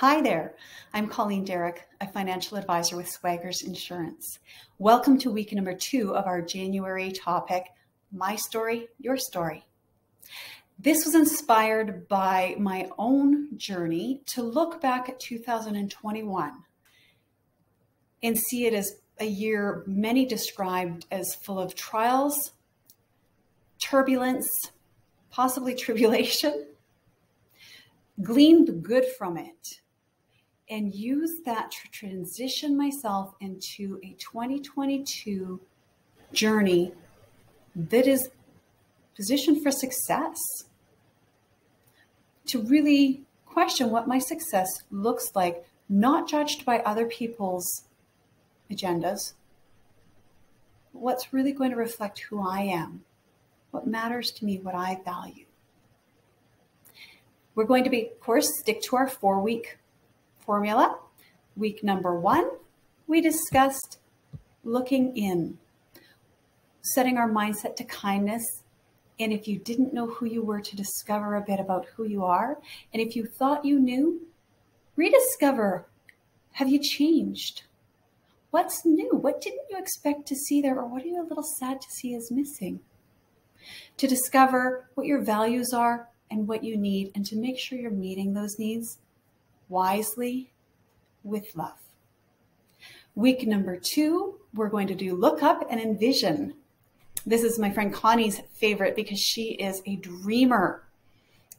Hi there, I'm Colleen Derrick, a financial advisor with Swaggers Insurance. Welcome to week number 2 of our January topic, My Story, Your Story. This was inspired by my own journey to look back at 2021 and see it as a year many described as full of trials, turbulence, possibly tribulation. Glean the good from it and use that to transition myself into a 2022 journey that is positioned for success. To really question what my success looks like, not judged by other people's agendas, but what's really going to reflect who I am, what matters to me, what I value. We're going to of course, stick to our 4-week formula. Week number 1, we discussed looking in, setting our mindset to kindness. And if you didn't know who you were, to discover a bit about who you are. And if you thought you knew, rediscover. Have you changed? What's new? What didn't you expect to see there? Or what are you a little sad to see is missing? To discover what your values are and what you need, and to make sure you're meeting those needs wisely with love. Week number 2, we're going to do look up and envision. This is my friend Connie's favorite because she is a dreamer.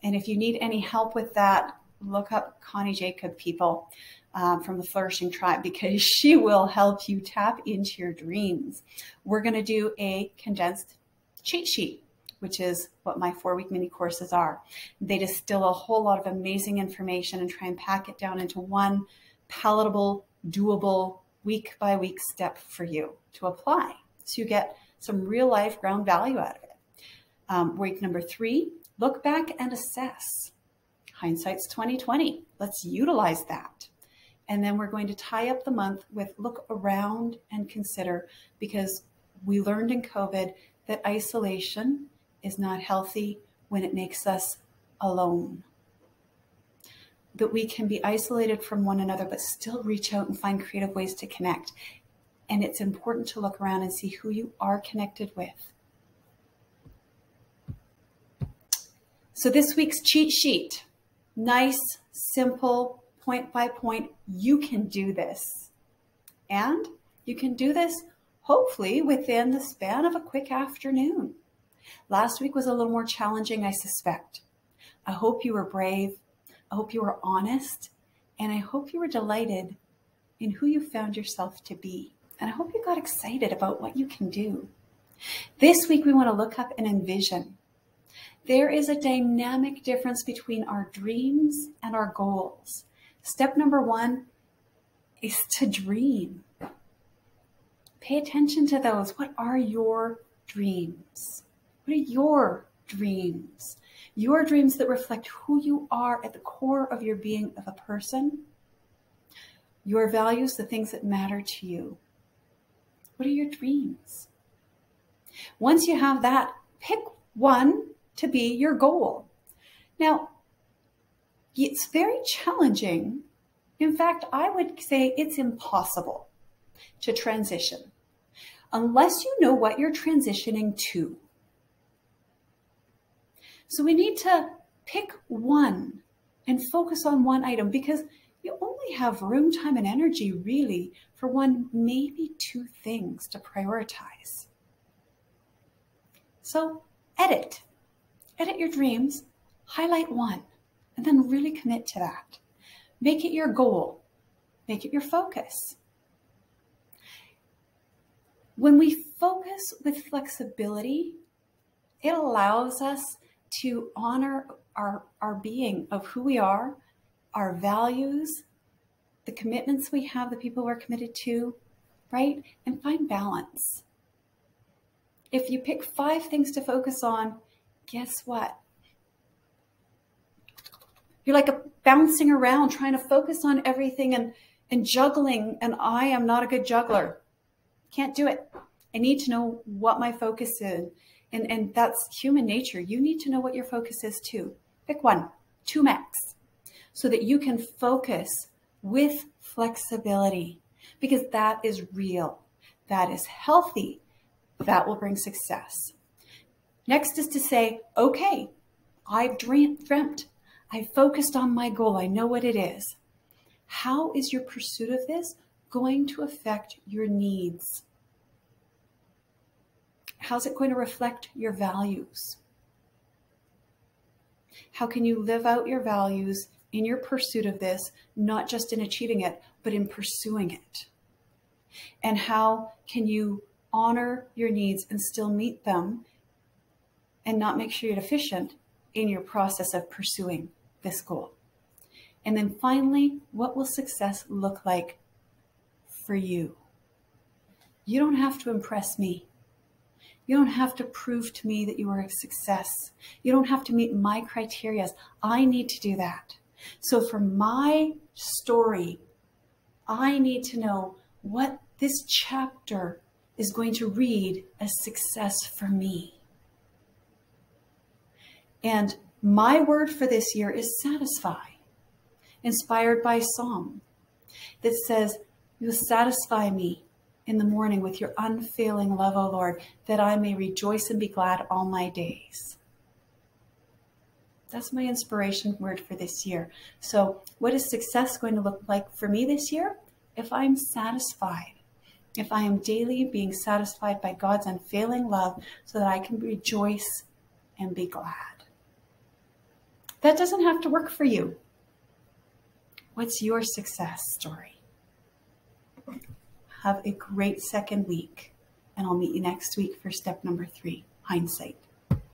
And if you need any help with that, look up Connie Jacob, people, from the Flourishing Tribe, because she will help you tap into your dreams. We're going to do a condensed cheat sheet, which is what my 4-week mini courses are. They distill a whole lot of amazing information and try and pack it down into one palatable, doable, week-by-week step for you to apply. So you get some real life ground value out of it. Week number 3, look back and assess. Hindsight's 2020. Let's utilize that. And then we're going to tie up the month with look around and consider, because we learned in COVID that isolation is not healthy when it makes us alone. That we can be isolated from one another, but still reach out and find creative ways to connect. And it's important to look around and see who you are connected with. So this week's cheat sheet, nice, simple, point by point. You can do this. And you can do this hopefully within the span of a quick afternoon. Last week was a little more challenging, I suspect. I hope you were brave. I hope you were honest. And I hope you were delighted in who you found yourself to be. And I hope you got excited about what you can do. This week, we want to look up and envision. There is a dynamic difference between our dreams and our goals. Step number 1 is to dream. Pay attention to those. What are your dreams? What are your dreams? Your dreams that reflect who you are at the core of your being of a person. Your values, the things that matter to you. What are your dreams? Once you have that, pick one to be your goal. Now, it's very challenging. In fact, I would say it's impossible to transition unless you know what you're transitioning to. So we need to pick one and focus on one item, because you only have room, time, and energy really for one, maybe 2 things to prioritize. So edit your dreams, highlight one, and then really commit to that. Make it your goal, make it your focus. When we focus with flexibility, it allows us to honor our being of who we are, our values, the commitments we have, the people we're committed to, right? And find balance. If you pick 5 things to focus on, guess what? You're like bouncing around trying to focus on everything and juggling, and I am not a good juggler. Can't do it. I need to know what my focus is. And that's human nature. You need to know what your focus is too. Pick one, 2 max. so that you can focus with flexibility, because that is real, that is healthy, that will bring success. Next is to say, okay, I've dreamt, I focused on my goal, I know what it is. How is your pursuit of this going to affect your needs? How's it going to reflect your values? How can you live out your values in your pursuit of this, not just in achieving it, but in pursuing it? And how can you honor your needs and still meet them and not make sure you're deficient in your process of pursuing this goal? And then finally, what will success look like for you? You don't have to impress me. You don't have to prove to me that you are a success. You don't have to meet my criteria. I need to do that. So for my story, I need to know what this chapter is going to read as success for me. And my word for this year is satisfy, inspired by Psalm that says, "You'll satisfy me in the morning with your unfailing love, O Lord, that I may rejoice and be glad all my days." That's my inspiration word for this year. So what is success going to look like for me this year? If I'm satisfied, if I am daily being satisfied by God's unfailing love so that I can rejoice and be glad. That doesn't have to work for you. What's your success story? Have a great second week, and I'll meet you next week for step number 3, hindsight.